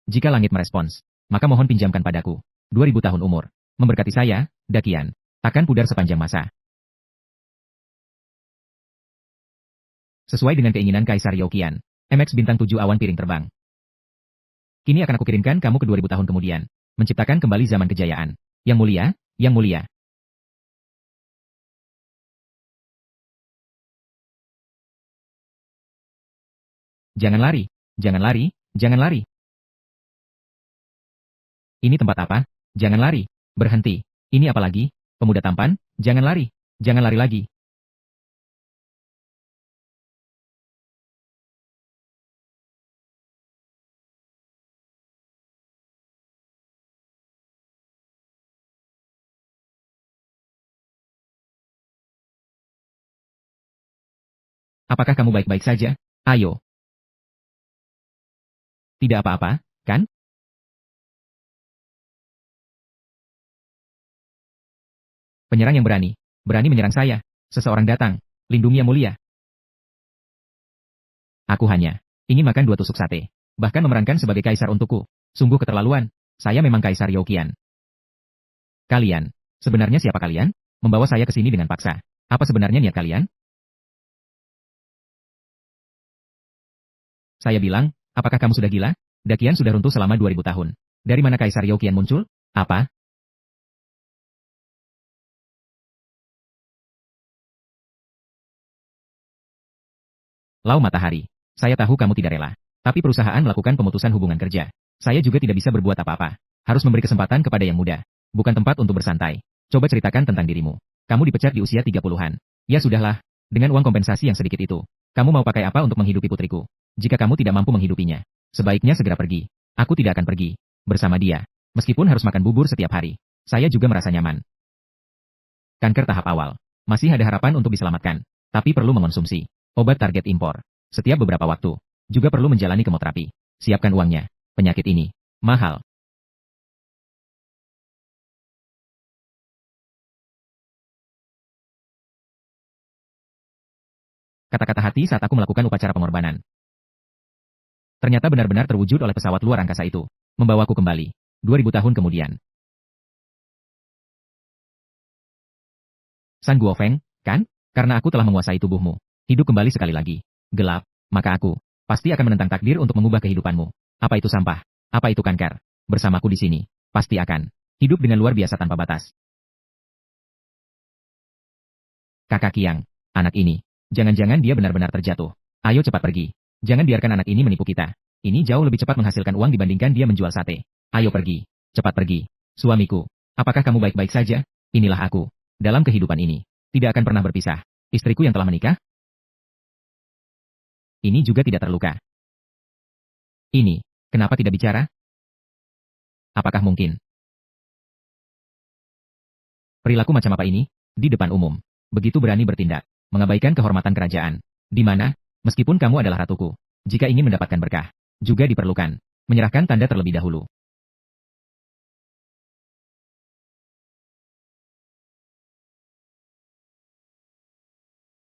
Jika langit merespons, maka mohon pinjamkan padaku. 2000 tahun umur. Memberkati saya, Dakian. Takkan pudar sepanjang masa. Sesuai dengan keinginan Kaisar Youqian. MX bintang 7 awan piring terbang. Kini akan aku kirimkan kamu ke 2000 tahun kemudian. Menciptakan kembali zaman kejayaan. Yang mulia, yang mulia. Jangan lari, jangan lari, jangan lari. Ini tempat apa? Jangan lari. Berhenti. Ini apa lagi? Pemuda tampan, jangan lari. Jangan lari lagi. Apakah kamu baik-baik saja? Ayo. Tidak apa-apa, kan? Penyerang yang berani. Berani menyerang saya. Seseorang datang. Lindungi yang mulia. Aku hanya ingin makan 2 tusuk sate. Bahkan memerankan sebagai kaisar untukku. Sungguh keterlaluan. Saya memang Kaisar Youqian. Kalian. Sebenarnya siapa kalian? Membawa saya ke sini dengan paksa. Apa sebenarnya niat kalian? Saya bilang, apakah kamu sudah gila? Dakian sudah runtuh selama 2000 tahun. Dari mana Kaisar Youqian muncul? Apa? Lau matahari. Saya tahu kamu tidak rela. Tapi perusahaan melakukan pemutusan hubungan kerja. Saya juga tidak bisa berbuat apa-apa. Harus memberi kesempatan kepada yang muda. Bukan tempat untuk bersantai. Coba ceritakan tentang dirimu. Kamu dipecat di usia 30-an. Ya sudahlah. Dengan uang kompensasi yang sedikit itu. Kamu mau pakai apa untuk menghidupi putriku? Jika kamu tidak mampu menghidupinya, sebaiknya segera pergi. Aku tidak akan pergi. Bersama dia. Meskipun harus makan bubur setiap hari. Saya juga merasa nyaman. Kanker tahap awal. Masih ada harapan untuk diselamatkan. Tapi perlu mengonsumsi obat target impor. Setiap beberapa waktu. Juga perlu menjalani kemoterapi. Siapkan uangnya. Penyakit ini mahal. Kata-kata hati saat aku melakukan upacara pengorbanan. Ternyata benar-benar terwujud oleh pesawat luar angkasa itu. Membawaku kembali. 2000 tahun kemudian. San Guofeng, kan? Karena aku telah menguasai tubuhmu. Hidup kembali sekali lagi. Gelap, maka aku pasti akan menentang takdir untuk mengubah kehidupanmu. Apa itu sampah? Apa itu kanker? Bersamaku di sini, pasti akan hidup dengan luar biasa tanpa batas. Kakak Kiang, anak ini, jangan-jangan dia benar-benar terjatuh. Ayo cepat pergi. Jangan biarkan anak ini menipu kita. Ini jauh lebih cepat menghasilkan uang dibandingkan dia menjual sate. Ayo pergi. Cepat pergi. Suamiku, apakah kamu baik-baik saja? Inilah aku. Dalam kehidupan ini, tidak akan pernah berpisah. Istriku yang telah menikah, ini juga tidak terluka. Ini, kenapa tidak bicara? Apakah mungkin? Perilaku macam apa ini? Di depan umum. Begitu berani bertindak. Mengabaikan kehormatan kerajaan. Di mana, meskipun kamu adalah ratuku, jika ingin mendapatkan berkah, juga diperlukan menyerahkan tanda terlebih dahulu.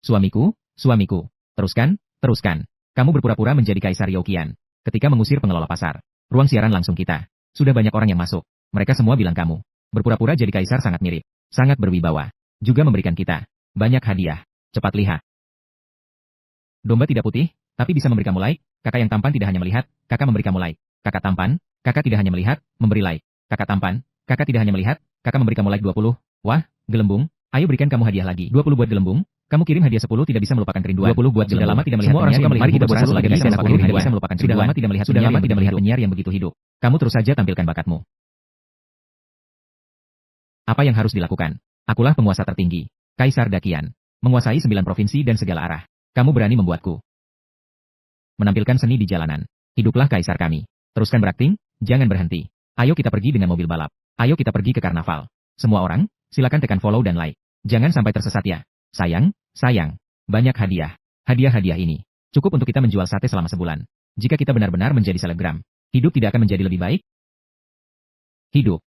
Suamiku, suamiku, teruskan, teruskan. Kamu berpura-pura menjadi Kaisar Youqian. Ketika mengusir pengelola pasar, ruang siaran langsung kita. Sudah banyak orang yang masuk. Mereka semua bilang kamu berpura-pura jadi kaisar sangat mirip, sangat berwibawa. Juga memberikan kita banyak hadiah. Cepat lihat. Domba tidak putih, tapi bisa memberi kamu like. Kakak yang tampan tidak hanya melihat, kakak memberi kamu like. Kakak tampan, kakak tidak hanya melihat, memberi like. Kakak tampan, kakak tidak hanya melihat, kakak memberi kamu like 20. Wah, gelembung, ayo berikan kamu hadiah lagi. 20 buat gelembung. Kamu kirim hadiah 10 tidak bisa melupakan kerinduan. 20 buat gelembung. Sudah lama tidak melihat semua orang suka melihat. Mari kita bersatu lagi bisa melupakan kerinduan. Bisa melupakan kerinduan. Sudah lama tidak melihat. Sudah lama tidak melihat penyiar yang begitu hidup. Kamu terus saja tampilkan bakatmu. Apa yang harus dilakukan? Akulah penguasa tertinggi, Kaisar Dakian, menguasai 9 provinsi dan segala arah. Kamu berani membuatku menampilkan seni di jalanan. Hiduplah kaisar kami. Teruskan berakting, jangan berhenti. Ayo kita pergi dengan mobil balap. Ayo kita pergi ke karnaval. Semua orang, silakan tekan follow dan like. Jangan sampai tersesat ya. Sayang, sayang. Banyak hadiah. Hadiah-hadiah ini cukup untuk kita menjual sate selama sebulan. Jika kita benar-benar menjadi selebgram, hidup tidak akan menjadi lebih baik. Hidup.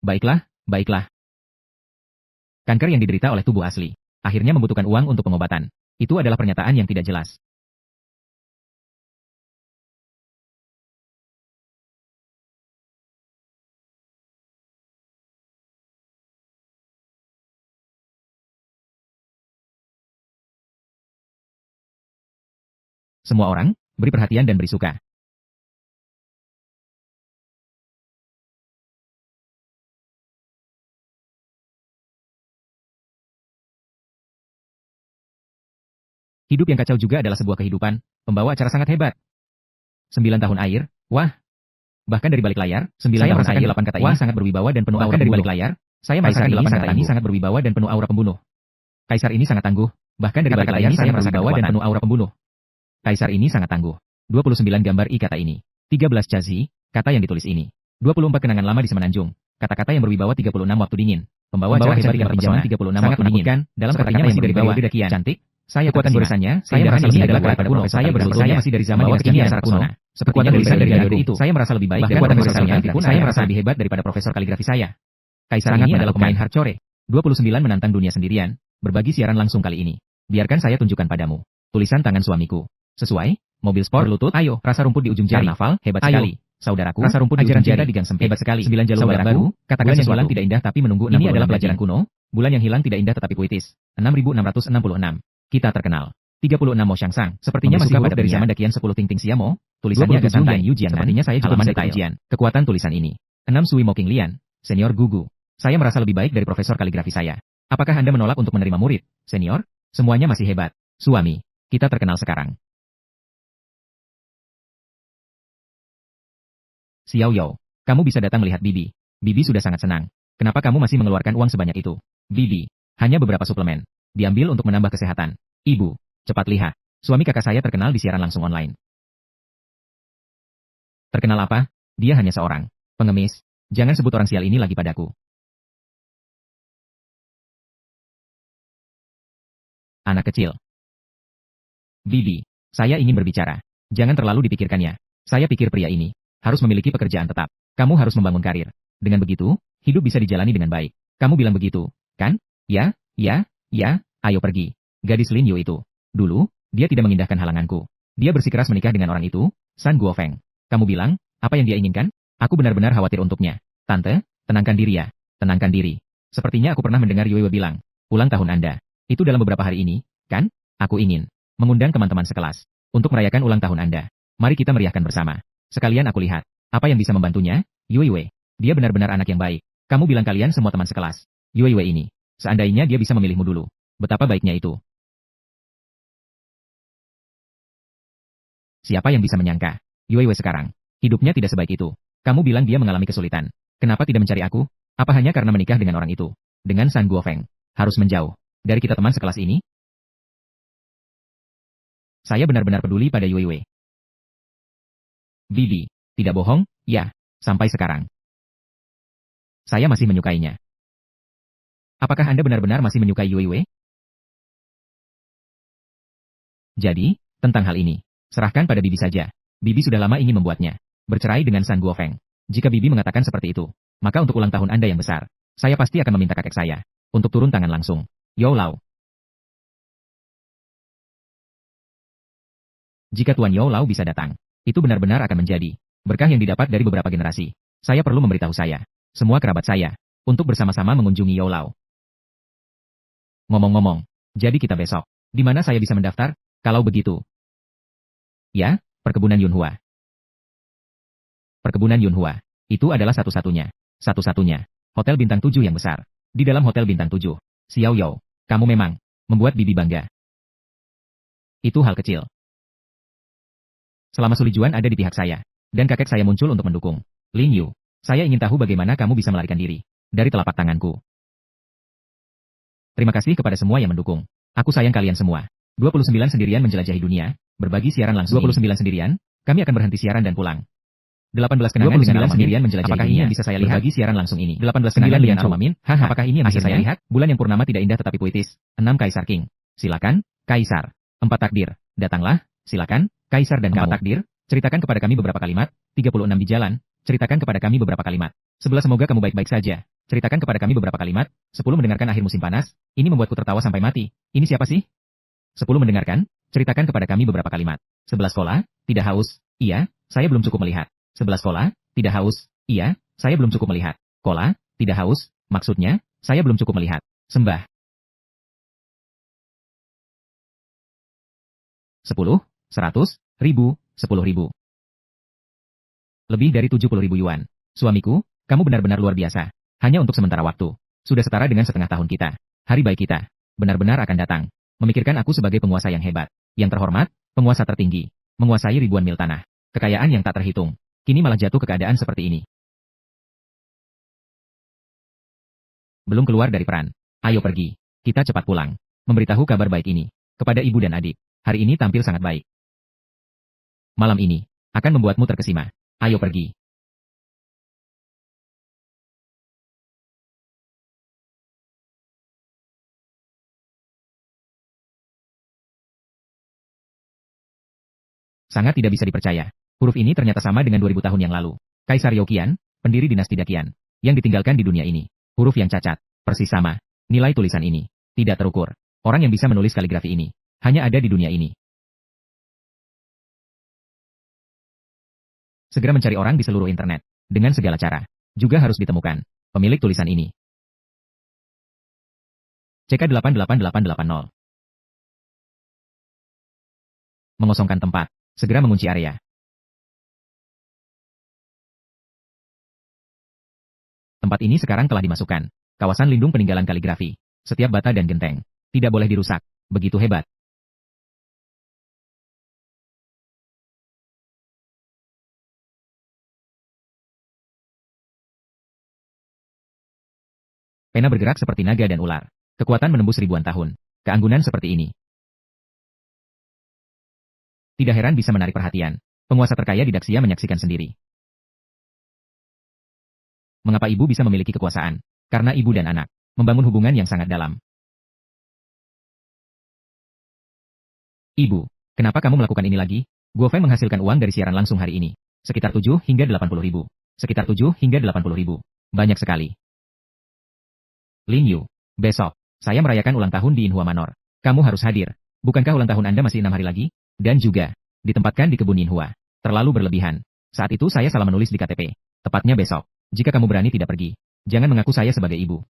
Baiklah, baiklah. Kanker yang diderita oleh tubuh asli akhirnya membutuhkan uang untuk pengobatan. Itu adalah pernyataan yang tidak jelas. Semua orang, beri perhatian dan beri suka. Hidup yang kacau juga adalah sebuah kehidupan, pembawa acara sangat hebat. 9 tahun air, wah. Bahkan dari balik layar, 9 tahun air, 8 kata ini sangat berwibawa dan penuh aura dari balik layar, saya merasakan 8 kata ini sangat berwibawa dan penuh aura pembunuh. Kaisar ini sangat tangguh, bahkan dari balik layar saya merasakan berwibawa dan penuh aura pembunuh. Kaisar ini sangat tangguh. 29 gambar i kata ini. 13 cazi, kata yang ditulis ini. 24 kenangan lama di Semenanjung. Kata-kata yang berwibawa 36 waktu dingin. Pembawa acara hebat yang terpesona 36 waktu dingin. Dalam kata-kata masih dari bawah, cantik. Saya kekuatan goresannya, saya merasa ini adalah kekuatan kuno. Saya bersyukur saya masih dari zaman ini asal kuno. Seperti dari periode itu, saya merasa lebih baik. Kekuatan goresannya, saya merasa lebih hebat daripada profesor kaligrafi saya. Kaisar ini adalah pemain hardcore. 29 menantang dunia sendirian. Berbagi siaran langsung kali ini. Biarkan saya tunjukkan padamu. Tulisan tangan suamiku. Sesuai, mobil sport berlutut, ayo, rasa rumput di ujung jari. Karnaval, hebat sekali. Saudaraku, rasa rumput di ujung jari di gang sempit. Hebat sekali. 9 jalur baru, katakan yang hilang tidak indah tapi menunggu. Ini adalah pelajaran kuno. Bulan yang hilang tidak indah tetapi puitis. 6666. Kita terkenal. 36 Mo Shangsang. Sepertinya masih huruf dari zaman Dakian 10 Ting Ting Siamo. Tulisannya agak santai. Sepertinya saya juga masih tahu ujian. Kekuatan tulisan ini. 6 Sui Mo King Lian. Senior Gugu. Saya merasa lebih baik dari profesor kaligrafi saya. Apakah Anda menolak untuk menerima murid? Senior? Semuanya masih hebat. Suami. Kita terkenal sekarang. Xiao Yao. Kamu bisa datang melihat Bibi. Bibi sudah sangat senang. Kenapa kamu masih mengeluarkan uang sebanyak itu? Bibi. Hanya beberapa suplemen. Diambil untuk menambah kesehatan. Ibu. Cepat lihat. Suami kakak saya terkenal di siaran langsung online. Terkenal apa? Dia hanya seorang pengemis. Jangan sebut orang sial ini lagi padaku. Anak kecil. Bibi. Saya ingin berbicara. Jangan terlalu dipikirkannya. Saya pikir pria ini harus memiliki pekerjaan tetap. Kamu harus membangun karir. Dengan begitu, hidup bisa dijalani dengan baik. Kamu bilang begitu, kan? Ya, ya, ya, ayo pergi. Gadis Lin Yu itu. Dulu, dia tidak mengindahkan halanganku. Dia bersikeras menikah dengan orang itu, San Guofeng. Kamu bilang, apa yang dia inginkan? Aku benar-benar khawatir untuknya. Tante, tenangkan diri ya. Tenangkan diri. Sepertinya aku pernah mendengar Yue bilang, ulang tahun Anda. Itu dalam beberapa hari ini, kan? Aku ingin mengundang teman-teman sekelas untuk merayakan ulang tahun Anda. Mari kita meriahkan bersama. Sekalian aku lihat, apa yang bisa membantunya? Yue. Dia benar-benar anak yang baik. Kamu bilang kalian semua teman sekelas. Yue ini. Seandainya dia bisa memilihmu dulu. Betapa baiknya itu. Siapa yang bisa menyangka? Yue sekarang. Hidupnya tidak sebaik itu. Kamu bilang dia mengalami kesulitan. Kenapa tidak mencari aku? Apa hanya karena menikah dengan orang itu? Dengan San Guofeng. Harus menjauh. Dari kita teman sekelas ini? Saya benar-benar peduli pada Yue. Bibi. Tidak bohong, ya. Sampai sekarang. Saya masih menyukainya. Apakah Anda benar-benar masih menyukai Yue? Jadi, tentang hal ini. Serahkan pada Bibi saja. Bibi sudah lama ingin membuatnya bercerai dengan San Guofeng. Jika Bibi mengatakan seperti itu, maka untuk ulang tahun Anda yang besar, saya pasti akan meminta kakek saya untuk turun tangan langsung. Yo Lao. Jika Tuan Yo Lao bisa datang, itu benar-benar akan menjadi berkah yang didapat dari beberapa generasi. Saya perlu memberitahu semua kerabat saya, untuk bersama-sama mengunjungi Yo Lao. Ngomong-ngomong, jadi kita besok, di mana saya bisa mendaftar? Kalau begitu. Ya, perkebunan Yunhua. Perkebunan Yunhua. Itu adalah satu-satunya hotel bintang 7 yang besar. Di dalam hotel bintang 7, Xiao Yao, kamu memang membuat Bibi bangga. Itu hal kecil. Selama Sulijuan ada di pihak saya, dan kakek saya muncul untuk mendukung. Lin Yu, saya ingin tahu bagaimana kamu bisa melarikan diri dari telapak tanganku. Terima kasih kepada semua yang mendukung. Aku sayang kalian semua. 29 sendirian menjelajahi dunia, berbagi siaran langsung. 29 sendirian, kami akan berhenti siaran dan pulang. 18 kenangan dengan Almamin sendirian menjelajahi apakah ini yang bisa saya lihat? Berbagi siaran langsung ini. 18 kenangan dengan Almamin, haha, apakah ini yang bisa saya lihat? Bulan yang purnama tidak indah tetapi puitis. 6 Kaisar King. Silakan, Kaisar. 4 takdir. Datanglah, silakan, Kaisar dan 4 takdir. Ceritakan kepada kami beberapa kalimat. 36 di jalan. Ceritakan kepada kami beberapa kalimat. 11 semoga kamu baik-baik saja. Ceritakan kepada kami beberapa kalimat. 10 mendengarkan akhir musim panas. Ini membuatku tertawa sampai mati. Ini siapa sih? 10 mendengarkan. Ceritakan kepada kami beberapa kalimat. 11 sekolah. Tidak haus. Iya, saya belum cukup melihat. 11 sekolah. Tidak haus. Iya, saya belum cukup melihat. Kola. Tidak haus. Maksudnya, saya belum cukup melihat. Sembah. 10. 100 ribu, 10 ribu. Lebih dari 70 ribu yuan. Suamiku, kamu benar-benar luar biasa. Hanya untuk sementara waktu. Sudah setara dengan setengah tahun kita. Hari baik kita benar-benar akan datang. Memikirkan aku sebagai penguasa yang hebat, yang terhormat, penguasa tertinggi, menguasai ribuan mil tanah, kekayaan yang tak terhitung. Kini malah jatuh ke keadaan seperti ini. Belum keluar dari peran. Ayo pergi. Kita cepat pulang. Memberitahu kabar baik ini kepada ibu dan adik. Hari ini tampil sangat baik. Malam ini akan membuatmu terkesima. Ayo pergi. Sangat tidak bisa dipercaya. Huruf ini ternyata sama dengan 2000 tahun yang lalu. Kaisar Youqian, pendiri dinasti Daqian, yang ditinggalkan di dunia ini. Huruf yang cacat, persis sama. Nilai tulisan ini tidak terukur. Orang yang bisa menulis kaligrafi ini hanya ada di dunia ini. Segera mencari orang di seluruh internet. Dengan segala cara. Juga harus ditemukan pemilik tulisan ini. CK88880. Mengosongkan tempat. Segera mengunci area. Tempat ini sekarang telah dimasukkan kawasan lindung peninggalan kaligrafi. Setiap bata dan genteng tidak boleh dirusak. Begitu hebat. Pena bergerak seperti naga dan ular. Kekuatan menembus ribuan tahun. Keanggunan seperti ini tidak heran bisa menarik perhatian. Penguasa terkaya di Daxia menyaksikan sendiri. Mengapa ibu bisa memiliki kekuasaan? Karena ibu dan anak membangun hubungan yang sangat dalam. Ibu, kenapa kamu melakukan ini lagi? Guofeng menghasilkan uang dari siaran langsung hari ini. Sekitar 7 hingga 80 ribu. Sekitar 7 hingga 80 ribu. Banyak sekali. Lin Yu, besok, saya merayakan ulang tahun di Inhua Manor. Kamu harus hadir. Bukankah ulang tahun Anda masih 6 hari lagi? Dan juga, ditempatkan di kebun Inhua. Terlalu berlebihan. Saat itu saya salah menulis di KTP. Tepatnya besok. Jika kamu berani tidak pergi, jangan mengaku saya sebagai ibu.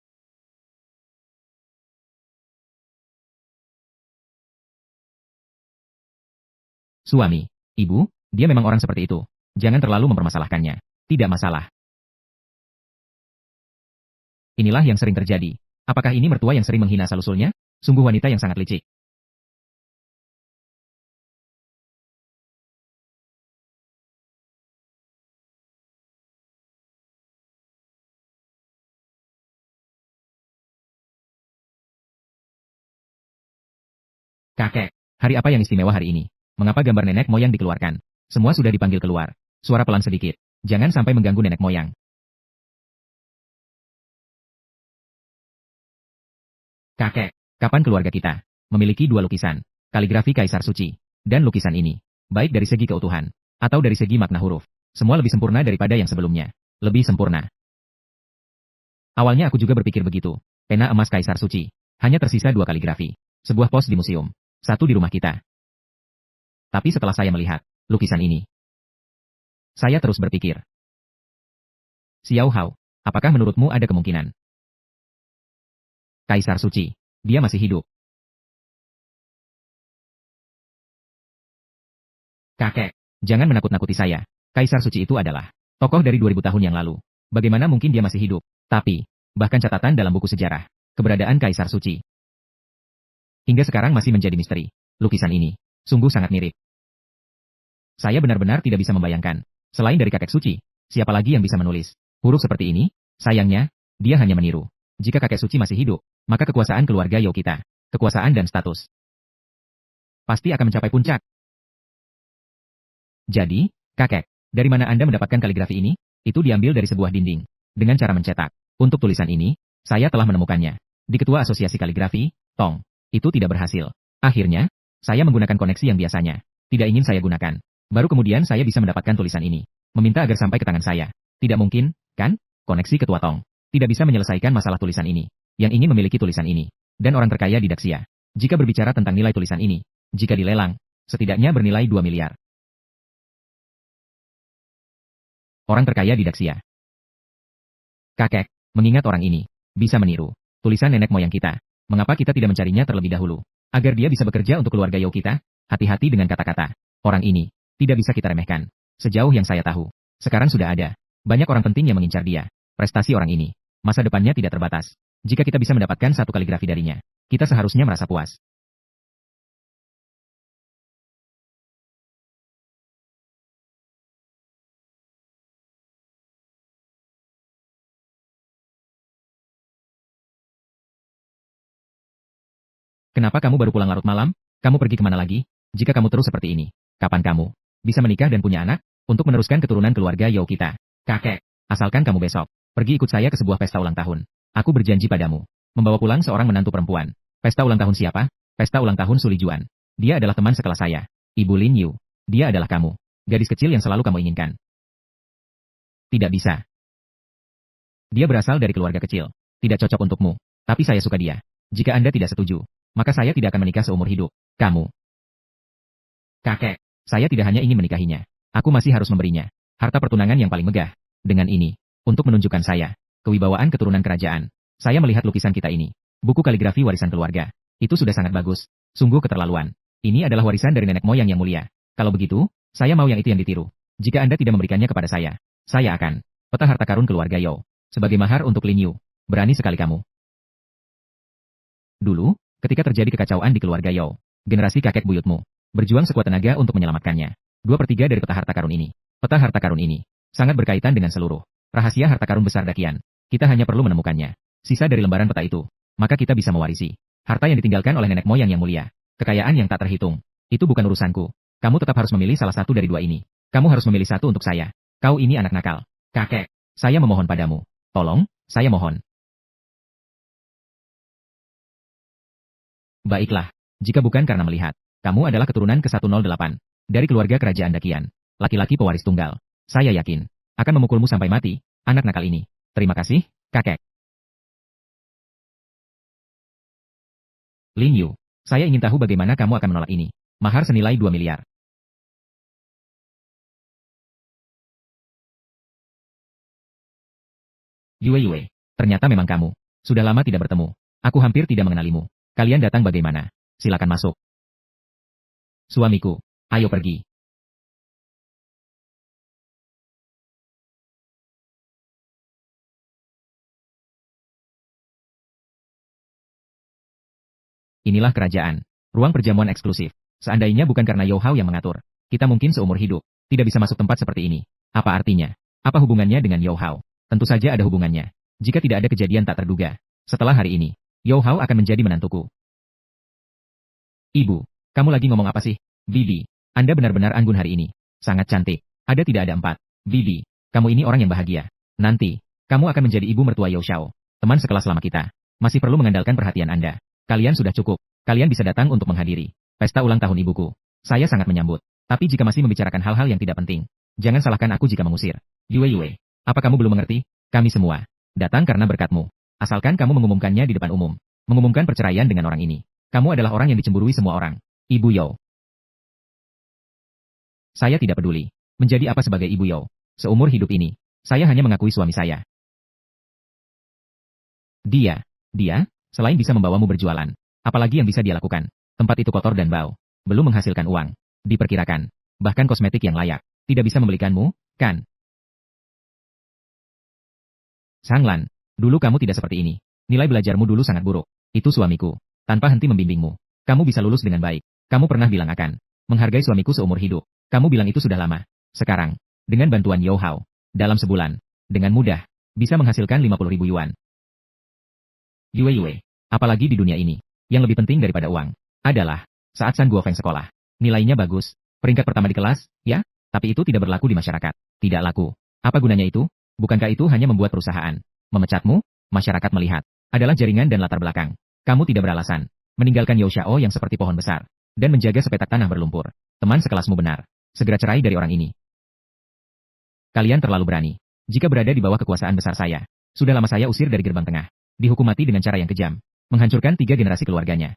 Suami, ibu, dia memang orang seperti itu. Jangan terlalu mempermasalahkannya. Tidak masalah. Inilah yang sering terjadi. Apakah ini mertua yang sering menghina salusulnya? Sungguh wanita yang sangat licik. Kakek, hari apa yang istimewa hari ini? Mengapa gambar nenek moyang dikeluarkan? Semua sudah dipanggil keluar. Suara pelan sedikit. Jangan sampai mengganggu nenek moyang. Kakek, kapan keluarga kita memiliki dua lukisan, kaligrafi Kaisar Suci, dan lukisan ini, baik dari segi keutuhan, atau dari segi makna huruf, semua lebih sempurna daripada yang sebelumnya. Lebih sempurna. Awalnya aku juga berpikir begitu. Pena emas Kaisar Suci. Hanya tersisa dua kaligrafi. Sebuah pos di museum. Satu di rumah kita. Tapi setelah saya melihat lukisan ini, saya terus berpikir. Xiao Hao, apakah menurutmu ada kemungkinan Kaisar Suci, dia masih hidup? Kakek, jangan menakut-nakuti saya. Kaisar Suci itu adalah tokoh dari 2000 tahun yang lalu. Bagaimana mungkin dia masih hidup? Tapi, bahkan catatan dalam buku sejarah, keberadaan Kaisar Suci hingga sekarang masih menjadi misteri. Lukisan ini sungguh sangat mirip. Saya benar-benar tidak bisa membayangkan. Selain dari kakek suci, siapa lagi yang bisa menulis huruf seperti ini? Sayangnya, dia hanya meniru. Jika kakek suci masih hidup, maka kekuasaan keluarga Yao kita, kekuasaan dan status, pasti akan mencapai puncak. Jadi, kakek, dari mana Anda mendapatkan kaligrafi ini? Itu diambil dari sebuah dinding. Dengan cara mencetak. Untuk tulisan ini, saya telah menemukannya. Di Ketua Asosiasi Kaligrafi, Tong. Itu tidak berhasil. Akhirnya, saya menggunakan koneksi yang biasanya tidak ingin saya gunakan. Baru kemudian saya bisa mendapatkan tulisan ini. Meminta agar sampai ke tangan saya. Tidak mungkin, kan? Koneksi Ketua Tong tidak bisa menyelesaikan masalah tulisan ini. Yang ingin memiliki tulisan ini, dan orang terkaya di Daxia. Jika berbicara tentang nilai tulisan ini, jika dilelang, setidaknya bernilai 2 miliar. Orang terkaya di Daxia. Kakek, mengingat orang ini bisa meniru tulisan nenek moyang kita. Mengapa kita tidak mencarinya terlebih dahulu? Agar dia bisa bekerja untuk keluarga Yao kita? Hati-hati dengan kata-kata. Orang ini tidak bisa kita remehkan. Sejauh yang saya tahu, sekarang sudah ada banyak orang penting yang mengincar dia. Prestasi orang ini, masa depannya tidak terbatas. Jika kita bisa mendapatkan satu kaligrafi darinya, kita seharusnya merasa puas. Kenapa kamu baru pulang larut malam? Kamu pergi kemana lagi? Jika kamu terus seperti ini, kapan kamu bisa menikah dan punya anak? Untuk meneruskan keturunan keluarga Yao kita. Kakek, asalkan kamu besok pergi ikut saya ke sebuah pesta ulang tahun. Aku berjanji padamu, membawa pulang seorang menantu perempuan. Pesta ulang tahun siapa? Pesta ulang tahun Suli Juan. Dia adalah teman sekelas saya. Ibu Lin Yu. Dia adalah kamu. Gadis kecil yang selalu kamu inginkan. Tidak bisa. Dia berasal dari keluarga kecil. Tidak cocok untukmu. Tapi saya suka dia. Jika Anda tidak setuju, maka saya tidak akan menikah seumur hidup. Kamu. Kakek, saya tidak hanya ingin menikahinya. Aku masih harus memberinya harta pertunangan yang paling megah. Dengan ini, untuk menunjukkan saya kewibawaan keturunan kerajaan, saya melihat lukisan kita ini. Buku kaligrafi warisan keluarga. Itu sudah sangat bagus. Sungguh keterlaluan. Ini adalah warisan dari nenek moyang yang mulia. Kalau begitu, saya mau yang itu yang ditiru. Jika Anda tidak memberikannya kepada saya akan peta harta karun keluarga Yao sebagai mahar untuk Lin Yu. Berani sekali kamu. Dulu, ketika terjadi kekacauan di keluarga Yao, generasi kakek buyutmu berjuang sekuat tenaga untuk menyelamatkannya. 2/3 dari peta harta karun ini. Peta harta karun ini sangat berkaitan dengan seluruh rahasia harta karun besar Dakian. Kita hanya perlu menemukannya. Sisa dari lembaran peta itu, maka kita bisa mewarisi harta yang ditinggalkan oleh nenek moyang yang mulia. Kekayaan yang tak terhitung. Itu bukan urusanku. Kamu tetap harus memilih salah satu dari dua ini. Kamu harus memilih satu untuk saya. Kau ini anak nakal. Kakek, saya memohon padamu. Tolong, saya mohon. Baiklah, jika bukan karena melihat, kamu adalah keturunan ke-108 dari keluarga kerajaan Dakian, laki-laki pewaris tunggal. Saya yakin akan memukulmu sampai mati, anak nakal ini. Terima kasih, kakek. Lin Yu, saya ingin tahu bagaimana kamu akan menolak ini. Mahar senilai 2 miliar. Yue, ternyata memang kamu. Sudah lama tidak bertemu. Aku hampir tidak mengenalimu. Kalian datang bagaimana? Silakan masuk. Suamiku, ayo pergi. Inilah kerajaan. Ruang perjamuan eksklusif. Seandainya bukan karena Yao Hao yang mengatur, kita mungkin seumur hidup tidak bisa masuk tempat seperti ini. Apa artinya? Apa hubungannya dengan Yao Hao? Tentu saja ada hubungannya. Jika tidak ada kejadian tak terduga, setelah hari ini, Yao Hao akan menjadi menantuku. Ibu, kamu lagi ngomong apa sih? Bibi, Anda benar-benar anggun hari ini. Sangat cantik. Ada tidak ada 4. Bibi, kamu ini orang yang bahagia. Nanti, kamu akan menjadi ibu mertua Yao Xiao. Teman sekelas lama kita. Masih perlu mengandalkan perhatian Anda. Kalian sudah cukup. Kalian bisa datang untuk menghadiri pesta ulang tahun ibuku. Saya sangat menyambut. Tapi jika masih membicarakan hal-hal yang tidak penting, jangan salahkan aku jika mengusir. Yue, apa kamu belum mengerti? Kami semua datang karena berkatmu. Asalkan kamu mengumumkannya di depan umum. Mengumumkan perceraian dengan orang ini. Kamu adalah orang yang dicemburui semua orang. Ibu Yao. Saya tidak peduli menjadi apa sebagai Ibu Yao. Seumur hidup ini, saya hanya mengakui suami saya. Dia, selain bisa membawamu berjualan, apalagi yang bisa dia lakukan? Tempat itu kotor dan bau. Belum menghasilkan uang. Diperkirakan, bahkan kosmetik yang layak, tidak bisa membelikanmu, kan? Sanglan, dulu kamu tidak seperti ini. Nilai belajarmu dulu sangat buruk. Itu suamiku. Tanpa henti membimbingmu, kamu bisa lulus dengan baik. Kamu pernah bilang akan menghargai suamiku seumur hidup. Kamu bilang itu sudah lama. Sekarang, dengan bantuan Yao Hao, dalam sebulan, dengan mudah, bisa menghasilkan 50.000 yuan. Yue, apalagi di dunia ini, yang lebih penting daripada uang, adalah, saat San Guofeng sekolah, nilainya bagus, peringkat pertama di kelas, ya, tapi itu tidak berlaku di masyarakat. Tidak laku. Apa gunanya itu? Bukankah itu hanya membuat perusahaan memecatmu? Masyarakat melihat, adalah jaringan dan latar belakang. Kamu tidak beralasan meninggalkan Yao Xiao yang seperti pohon besar, dan menjaga sepetak tanah berlumpur. Teman sekelasmu benar. Segera cerai dari orang ini. Kalian terlalu berani. Jika berada di bawah kekuasaan besar saya, sudah lama saya usir dari gerbang tengah. Dihukum mati dengan cara yang kejam. Menghancurkan 3 generasi keluarganya.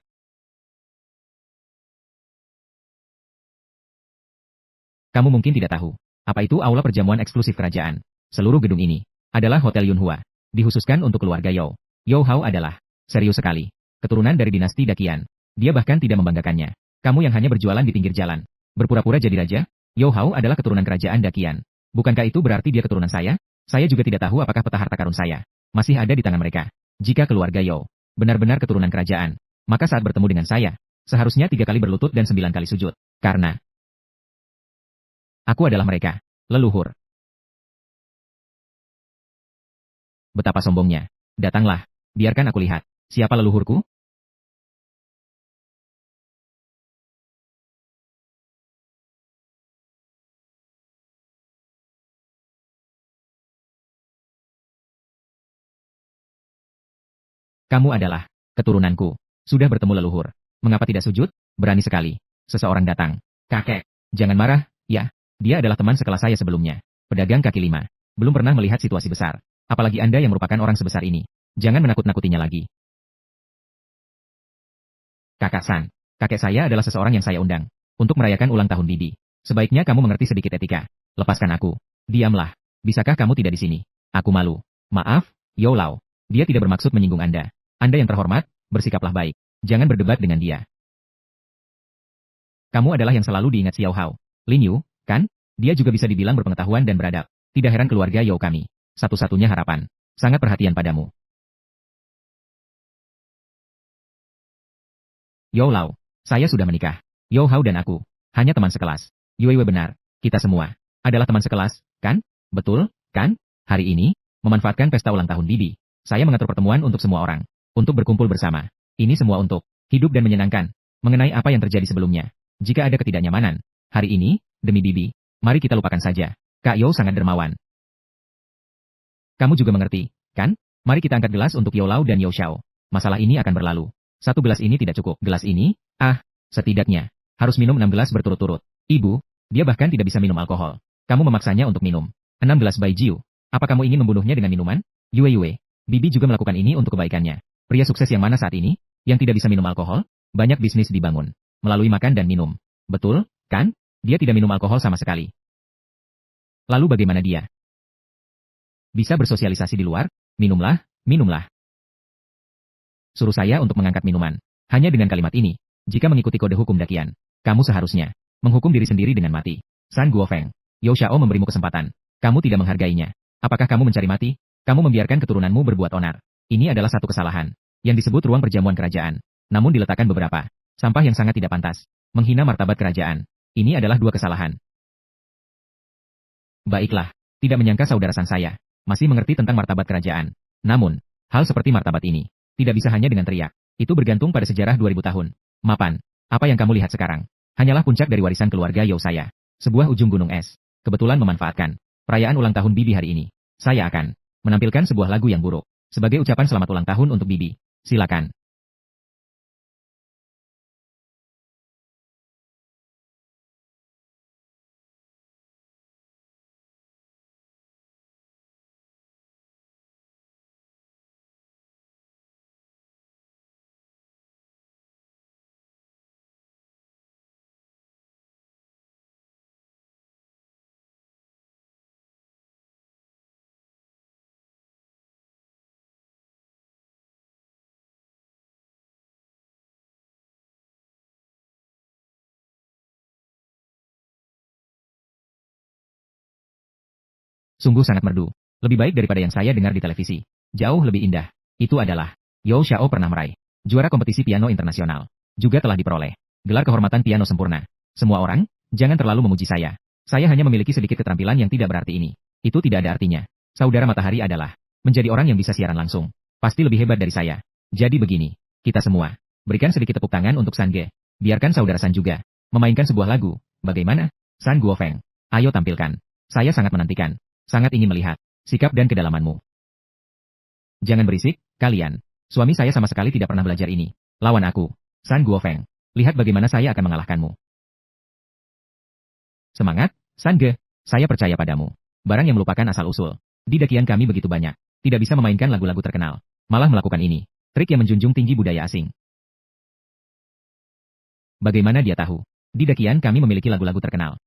Kamu mungkin tidak tahu. Apa itu aula perjamuan eksklusif kerajaan? Seluruh gedung ini adalah Hotel Yunhua. Dikhususkan untuk keluarga Yao. Yao Hao adalah serius sekali keturunan dari dinasti Dakian. Dia bahkan tidak membanggakannya Kamu yang hanya berjualan di pinggir jalan. Berpura-pura jadi raja? Yo Hao adalah keturunan kerajaan Dakian. Bukankah itu berarti dia keturunan saya? Saya juga tidak tahu apakah peta harta karun saya masih ada di tangan mereka. Jika keluarga Yo benar-benar keturunan kerajaan, maka saat bertemu dengan saya, seharusnya 3 kali berlutut dan 9 kali sujud. Karena aku adalah mereka, leluhur. Betapa sombongnya. Datanglah, biarkan aku lihat. Siapa leluhurku? Kamu adalah keturunanku. Sudah bertemu leluhur. Mengapa tidak sujud? Berani sekali. Seseorang datang. Kakek, jangan marah, ya. Dia adalah teman sekelas saya sebelumnya. Pedagang kaki lima. Belum pernah melihat situasi besar. Apalagi Anda yang merupakan orang sebesar ini. Jangan menakut-nakutinya lagi. Kakak San, kakek saya adalah seseorang yang saya undang untuk merayakan ulang tahun Bibi. Sebaiknya kamu mengerti sedikit etika. Lepaskan aku. Diamlah. Bisakah kamu tidak di sini? Aku malu. Maaf, Yo Lao. Dia tidak bermaksud menyinggung Anda. Anda yang terhormat, bersikaplah baik. Jangan berdebat dengan dia. Kamu adalah yang selalu diingat Xiao Hao. Lin Yu, kan? Dia juga bisa dibilang berpengetahuan dan beradab. Tidak heran keluarga Yo kami. Satu-satunya harapan. Sangat perhatian padamu. Yo Lao, saya sudah menikah. Yo Hao dan aku, hanya teman sekelas. Yue benar, kita semua adalah teman sekelas, kan? Betul, kan? Hari ini, memanfaatkan pesta ulang tahun Bibi, saya mengatur pertemuan untuk semua orang, untuk berkumpul bersama. Ini semua untuk hidup dan menyenangkan. Mengenai apa yang terjadi sebelumnya, jika ada ketidaknyamanan, hari ini, demi Bibi, mari kita lupakan saja. Kak Yo sangat dermawan. Kamu juga mengerti, kan? Mari kita angkat gelas untuk Yo Lao dan Yo Xiao. Masalah ini akan berlalu. Satu gelas ini tidak cukup. Gelas ini, setidaknya, harus minum 6 gelas berturut-turut. Ibu, dia bahkan tidak bisa minum alkohol. Kamu memaksanya untuk minum 6 gelas Bai Jiu. Apa kamu ingin membunuhnya dengan minuman? Yue, Bibi juga melakukan ini untuk kebaikannya. Pria sukses yang mana saat ini? Yang tidak bisa minum alkohol? Banyak bisnis dibangun melalui makan dan minum. Betul, kan? Dia tidak minum alkohol sama sekali. Lalu bagaimana dia bisa bersosialisasi di luar? Minumlah, minumlah. Suruh saya untuk mengangkat minuman. Hanya dengan kalimat ini, jika mengikuti kode hukum Dakian, kamu seharusnya menghukum diri sendiri dengan mati. San Guofeng, Yo Xiao memberimu kesempatan. Kamu tidak menghargainya. Apakah kamu mencari mati? Kamu membiarkan keturunanmu berbuat onar. Ini adalah satu kesalahan yang disebut ruang perjamuan kerajaan. Namun diletakkan beberapa sampah yang sangat tidak pantas. Menghina martabat kerajaan. Ini adalah 2 kesalahan. Baiklah, tidak menyangka saudara San saya masih mengerti tentang martabat kerajaan. Namun, hal seperti martabat ini tidak bisa hanya dengan teriak. Itu bergantung pada sejarah 2000 tahun. Mapan, apa yang kamu lihat sekarang? Hanyalah puncak dari warisan keluarga Yo saya. Sebuah ujung gunung es. Kebetulan memanfaatkan perayaan ulang tahun Bibi hari ini. Saya akan menampilkan sebuah lagu yang buruk. Sebagai ucapan selamat ulang tahun untuk Bibi. Silakan. Sungguh sangat merdu. Lebih baik daripada yang saya dengar di televisi. Jauh lebih indah. Itu adalah Yo Xiao pernah meraih juara kompetisi piano internasional. Juga telah diperoleh gelar kehormatan piano sempurna. Semua orang, jangan terlalu memuji saya. Saya hanya memiliki sedikit keterampilan yang tidak berarti ini. Itu tidak ada artinya. Saudara Matahari adalah menjadi orang yang bisa siaran langsung. Pasti lebih hebat dari saya. Jadi begini, kita semua berikan sedikit tepuk tangan untuk San Ge. Biarkan saudara San juga memainkan sebuah lagu. Bagaimana? San Guofeng, ayo tampilkan. Saya sangat menantikan. Sangat ingin melihat sikap dan kedalamanmu. Jangan berisik, kalian. Suami saya sama sekali tidak pernah belajar ini. Lawan aku, San Guofeng. Lihat bagaimana saya akan mengalahkanmu. Semangat, San Ge. Saya percaya padamu. Barang yang melupakan asal-usul. Di Dakian kami begitu banyak. Tidak bisa memainkan lagu-lagu terkenal. Malah melakukan ini. Trik yang menjunjung tinggi budaya asing. Bagaimana dia tahu? Di Dakian kami memiliki lagu-lagu terkenal.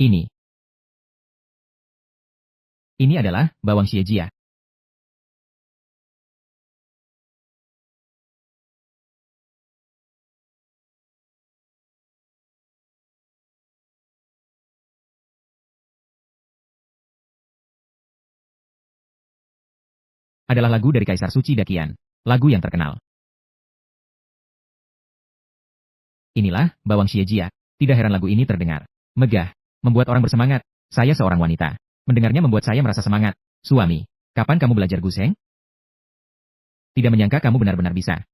Ini. Ini adalah bawang Xiejia. Adalah lagu dari Kaisar Suci Dakian. Lagu yang terkenal. Inilah bawang Xiejia. Tidak heran lagu ini terdengar megah, membuat orang bersemangat. Saya seorang wanita. Mendengarnya membuat saya merasa semangat. Suami, kapan kamu belajar guseng? Tidak menyangka kamu benar-benar bisa.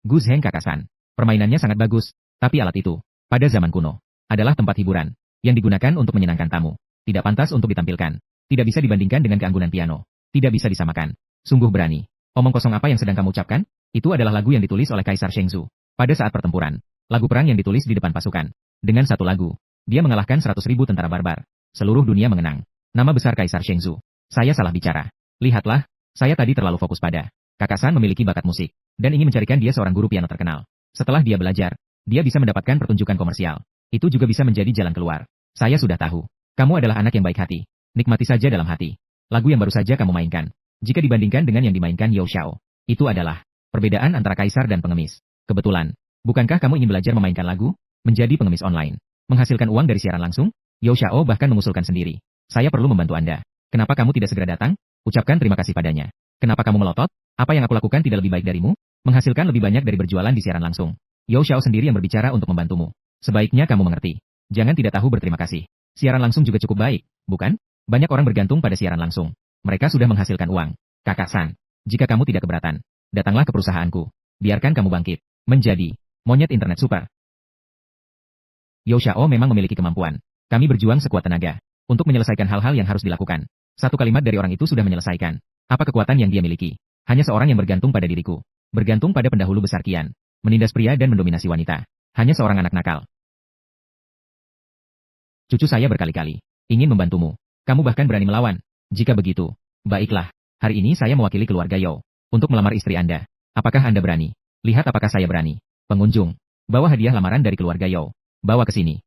Guzheng Kakasan. Permainannya sangat bagus, tapi alat itu, pada zaman kuno, adalah tempat hiburan, yang digunakan untuk menyenangkan tamu. Tidak pantas untuk ditampilkan. Tidak bisa dibandingkan dengan keanggunan piano. Tidak bisa disamakan. Sungguh berani. Omong kosong apa yang sedang kamu ucapkan? Itu adalah lagu yang ditulis oleh Kaisar Shengzu. Pada saat pertempuran. Lagu perang yang ditulis di depan pasukan. Dengan satu lagu, dia mengalahkan 100.000 tentara barbar. Seluruh dunia mengenang nama besar Kaisar Shengzu. Saya salah bicara. Lihatlah, saya tadi terlalu fokus pada Kakasan memiliki bakat musik, dan ingin mencarikan dia seorang guru piano terkenal. Setelah dia belajar, dia bisa mendapatkan pertunjukan komersial. Itu juga bisa menjadi jalan keluar. Saya sudah tahu. Kamu adalah anak yang baik hati. Nikmati saja dalam hati. Lagu yang baru saja kamu mainkan. Jika dibandingkan dengan yang dimainkan Yao Xiao, itu adalah perbedaan antara kaisar dan pengemis. Kebetulan, bukankah kamu ingin belajar memainkan lagu? Menjadi pengemis online. Menghasilkan uang dari siaran langsung? Yao Xiao bahkan mengusulkan sendiri. Saya perlu membantu Anda. Kenapa kamu tidak segera datang? Ucapkan terima kasih padanya. Kenapa kamu melotot? Apa yang aku lakukan tidak lebih baik darimu? Menghasilkan lebih banyak dari berjualan di siaran langsung. Yao Xiao sendiri yang berbicara untuk membantumu. Sebaiknya kamu mengerti. Jangan tidak tahu berterima kasih. Siaran langsung juga cukup baik, bukan? Banyak orang bergantung pada siaran langsung. Mereka sudah menghasilkan uang. Kakak San, jika kamu tidak keberatan, datanglah ke perusahaanku. Biarkan kamu bangkit. Menjadi monyet internet super. Yao Xiao memang memiliki kemampuan. Kami berjuang sekuat tenaga untuk menyelesaikan hal-hal yang harus dilakukan. Satu kalimat dari orang itu sudah menyelesaikan. Apa kekuatan yang dia miliki? Hanya seorang yang bergantung pada diriku. Bergantung pada pendahulu besar Qian. Menindas pria dan mendominasi wanita. Hanya seorang anak nakal. Cucu saya berkali-kali ingin membantumu. Kamu bahkan berani melawan. Jika begitu, baiklah. Hari ini saya mewakili keluarga Yao untuk melamar istri Anda. Apakah Anda berani? Lihat apakah saya berani. Pengunjung, bawa hadiah lamaran dari keluarga Yao. Bawa ke sini.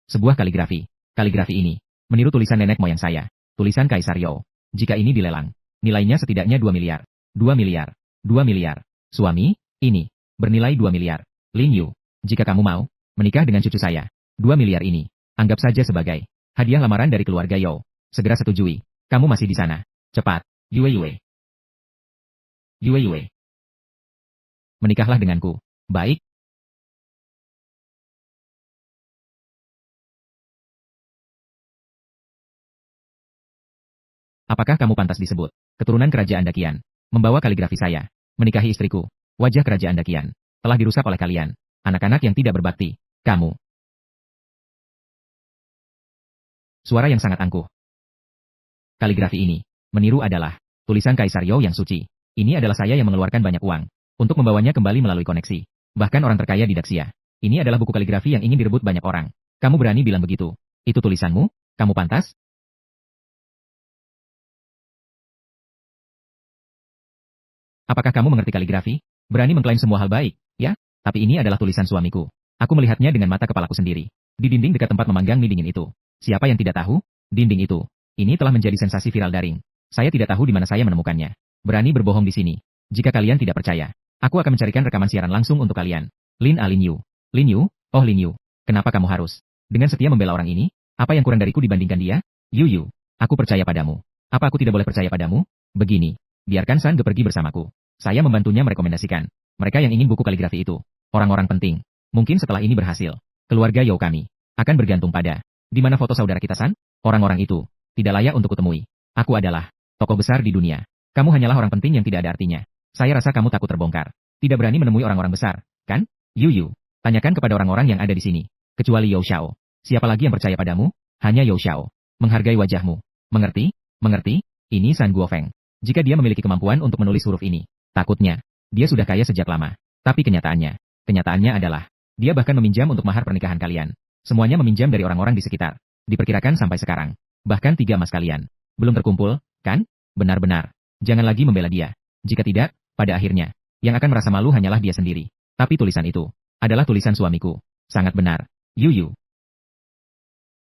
Sebuah kaligrafi. Kaligrafi ini meniru tulisan nenek moyang saya. Tulisan Kaisar Yao. Jika ini dilelang, nilainya setidaknya 2 miliar. 2 miliar. 2 miliar. Suami, ini bernilai 2 miliar. Lin Yu, jika kamu mau menikah dengan cucu saya, 2 miliar ini anggap saja sebagai hadiah lamaran dari keluarga Yao. Segera setujui. Kamu masih di sana. Cepat. Yue Yue. Yue Yue. Menikahlah denganku. Baik. Apakah kamu pantas disebut keturunan kerajaan Dakian? Membawa kaligrafi saya. Menikahi istriku. Wajah kerajaan Dakian telah dirusak oleh kalian. Anak-anak yang tidak berbakti. Kamu. Suara yang sangat angkuh. Kaligrafi ini meniru adalah tulisan Kaisar Yao yang suci. Ini adalah saya yang mengeluarkan banyak uang untuk membawanya kembali melalui koneksi. Bahkan orang terkaya di Daxia. Ini adalah buku kaligrafi yang ingin direbut banyak orang. Kamu berani bilang begitu? Itu tulisanmu? Kamu pantas? Apakah kamu mengerti kaligrafi? Berani mengklaim semua hal baik, ya? Tapi ini adalah tulisan suamiku. Aku melihatnya dengan mata kepalaku sendiri. Di dinding dekat tempat memanggang mie dingin itu. Siapa yang tidak tahu? Dinding itu. Ini telah menjadi sensasi viral daring. Saya tidak tahu di mana saya menemukannya. Berani berbohong di sini. Jika kalian tidak percaya, aku akan mencarikan rekaman siaran langsung untuk kalian. Lin A. Lin Yu. Lin Yu, oh Lin Yu. Kenapa kamu harus dengan setia membela orang ini? Apa yang kurang dariku dibandingkan dia? Yu Yu, aku percaya padamu. Apa aku tidak boleh percaya padamu? Begini. Biarkan San Ge pergi bersamaku. Saya membantunya merekomendasikan mereka yang ingin buku kaligrafi itu. Orang-orang penting. Mungkin setelah ini berhasil, keluarga Yao kami akan bergantung pada di mana foto saudara kita San? Orang-orang itu tidak layak untuk kutemui. Aku adalah tokoh besar di dunia. Kamu hanyalah orang penting yang tidak ada artinya. Saya rasa kamu takut terbongkar. Tidak berani menemui orang-orang besar, kan? Yu Yu, tanyakan kepada orang-orang yang ada di sini. Kecuali Yao Xiao. Siapa lagi yang percaya padamu? Hanya Yao Xiao. Menghargai wajahmu. Mengerti? Mengerti? Ini San Guofeng. Jika dia memiliki kemampuan untuk menulis huruf ini, takutnya, dia sudah kaya sejak lama. Tapi kenyataannya adalah, dia bahkan meminjam untuk mahar pernikahan kalian. Semuanya meminjam dari orang-orang di sekitar. Diperkirakan sampai sekarang, Bahkan 3 emas kalian. Belum terkumpul, kan? Benar-benar. Jangan lagi membela dia. Jika tidak, pada akhirnya, yang akan merasa malu hanyalah dia sendiri. Tapi tulisan itu adalah tulisan suamiku. Sangat benar. Yuyu.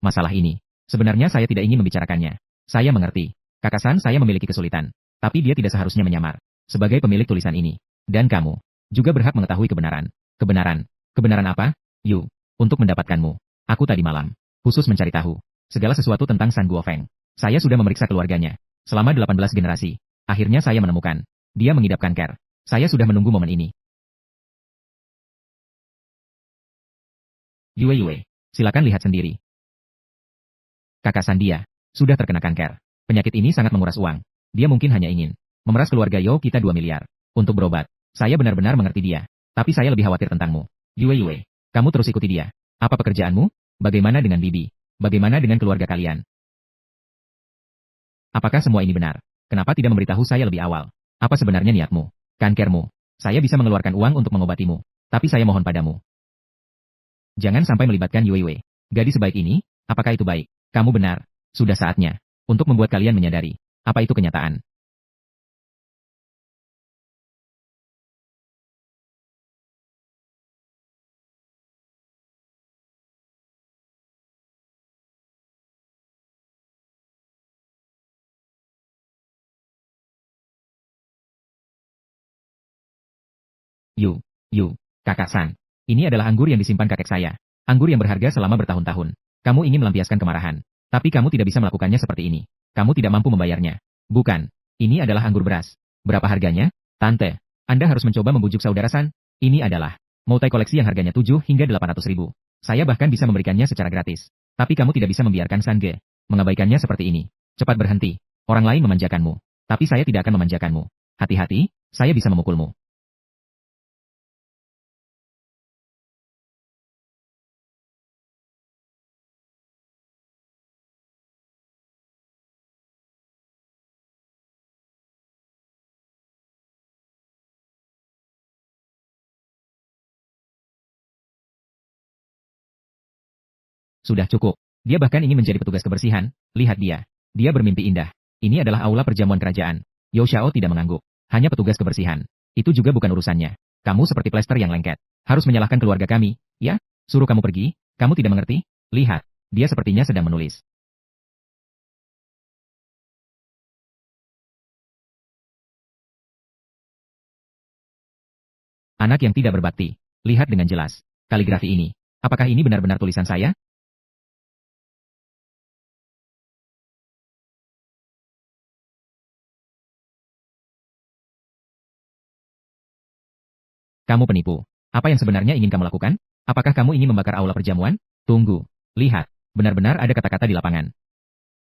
Masalah ini, sebenarnya saya tidak ingin membicarakannya. Saya mengerti. Kakasan saya memiliki kesulitan. Tapi dia tidak seharusnya menyamar. Sebagai pemilik tulisan ini. Dan kamu juga berhak mengetahui kebenaran. Kebenaran. Kebenaran apa? Yu. Untuk mendapatkanmu. Aku tadi malam. Khusus mencari tahu. Segala sesuatu tentang San Guofeng. Saya sudah memeriksa keluarganya. Selama 18 generasi. Akhirnya saya menemukan. Dia mengidap kanker. Saya sudah menunggu momen ini. Yue, silakan lihat sendiri. Kakasan dia sudah terkena kanker. Penyakit ini sangat menguras uang. Dia mungkin hanya ingin memeras keluarga Yo kita 2 miliar. Untuk berobat. Saya benar-benar mengerti dia. Tapi saya lebih khawatir tentangmu. Yue, kamu terus ikuti dia. Apa pekerjaanmu? Bagaimana dengan Bibi? Bagaimana dengan keluarga kalian? Apakah semua ini benar? Kenapa tidak memberitahu saya lebih awal? Apa sebenarnya niatmu? Kankermu. Saya bisa mengeluarkan uang untuk mengobatimu. Tapi saya mohon padamu. Jangan sampai melibatkan Yue. Gadis sebaik ini, apakah itu baik? Kamu benar. Sudah saatnya untuk membuat kalian menyadari apa itu kenyataan. Yu, Kakak San. Ini adalah anggur yang disimpan kakek saya. Anggur yang berharga selama bertahun-tahun. Kamu ingin melampiaskan kemarahan. Tapi kamu tidak bisa melakukannya seperti ini. Kamu tidak mampu membayarnya. Bukan. Ini adalah anggur beras. Berapa harganya? Tante, Anda harus mencoba membujuk saudara San. Ini adalah multi koleksi yang harganya 7 hingga 800 ribu. Saya bahkan bisa memberikannya secara gratis. Tapi kamu tidak bisa membiarkan Sange mengabaikannya seperti ini. Cepat berhenti. Orang lain memanjakanmu. Tapi saya tidak akan memanjakanmu. Hati-hati, saya bisa memukulmu. Sudah cukup. Dia bahkan ingin menjadi petugas kebersihan. Lihat dia. Dia bermimpi indah. Ini adalah aula perjamuan kerajaan. Yao Xiao tidak mengangguk. Hanya petugas kebersihan. Itu juga bukan urusannya. Kamu seperti plester yang lengket. Harus menyalahkan keluarga kami, ya? Suruh kamu pergi. Kamu tidak mengerti? Lihat. Dia sepertinya sedang menulis. Anak yang tidak berbakti. Lihat dengan jelas. Kaligrafi ini. Apakah ini benar-benar tulisan saya? Kamu penipu. Apa yang sebenarnya ingin kamu lakukan? Apakah kamu ingin membakar aula perjamuan? Tunggu. Lihat. Benar-benar ada kata-kata di lapangan.